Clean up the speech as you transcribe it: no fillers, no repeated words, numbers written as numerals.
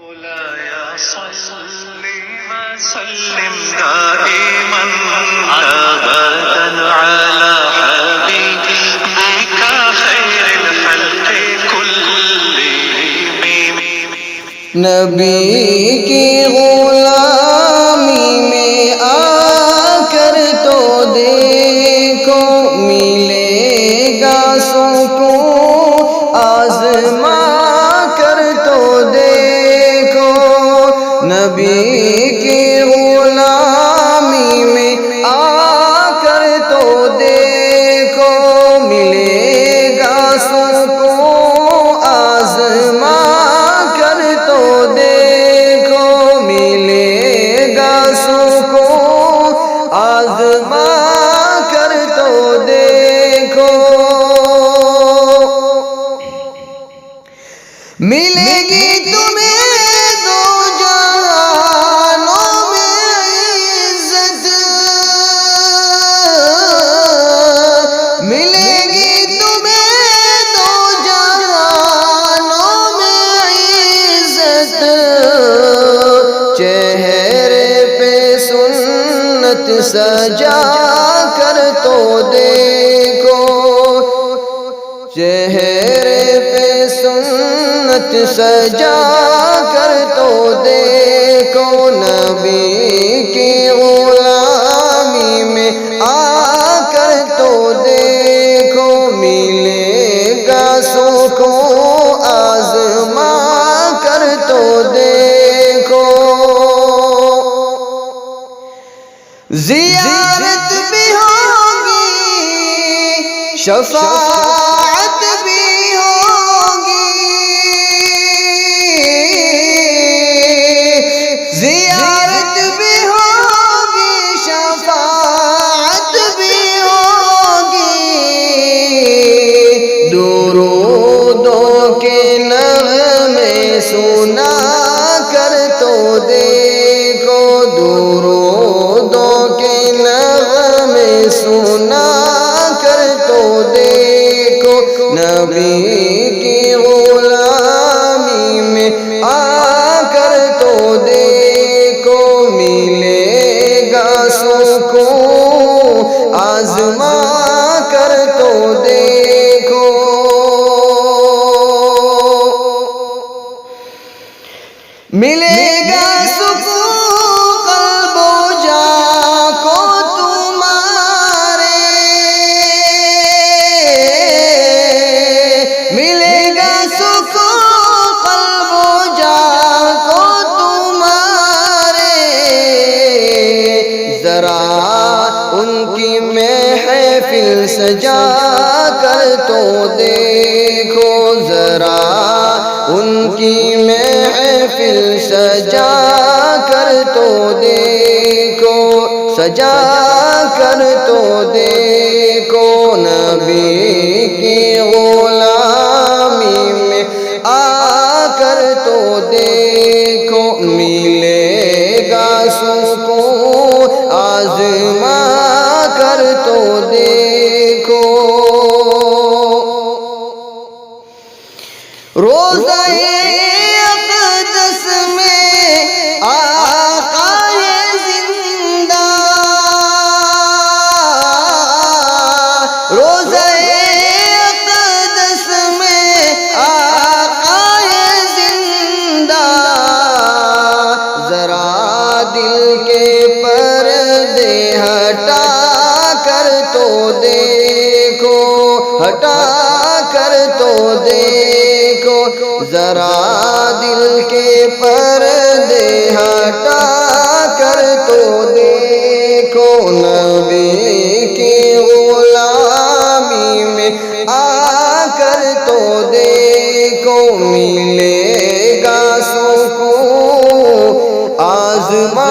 مولاي صل وسلم دائما ابدا على حبيبك خير الخلق كلهم. نبی کی غلامی میں آ کر تو دیکھو ملے گا سکون، آزما کر تو دیکھو. نبی کی غلامی میں آ کر تو دیکھو ملے گا سکون، آزما کر تو دیکھو ملے گا سکون، آزما کر تو دیکھو. ملے گی تمہیں دو جہانوں میں عزت، ملے گی تمہیں دو جہانوں میں عزت. چہرے پہ سنت سجا کر تو دیکھو، چہرے پہ سنت سجا کر تو دیکھو. نبی کی غلامی میں آ کر تو دیکھو ملے گا سکون، آزما کر تو دیکھو. زیارت بھی ہوگی، شفاعت بھی ہوگی، زیارت بھی ہوگی، شفاعت بھی ہوگی. درودوں کے نغمے سنا کر تو دیکھو، درودوں کے نغمے سنا کر تو دیکھو. نبی کی غلامی میں آ کر تو دیکھو ملے گا سکون، آزما کر تو دیکھو. ملے گا سکون قلب و جاں کو تمہارے، ملے گا سکون قلب و جاں کو تمہارے. ذرا ان کی محفل سجا کر تو دیکھو، ذرا ان کی محفل سجا کر تو دیکھو، سجا کر تو دیکھو. نبی کی غلامی میں آ کر تو دیکھو ملے گا سکون، آزما کر تو دیکھو. روزہ اقدس میں آقائے زندہ، روزہ اقدس میں آقائے زندہ. ذرا دل کے پردے ہٹا کر تو دیکھو، ہٹا کر تو دیکھو. ذرا دل کے پردے ہٹا کر تو دیکھو. نبی کی غلامی میں آ کر تو دیکھو ملے گا سکون، آزما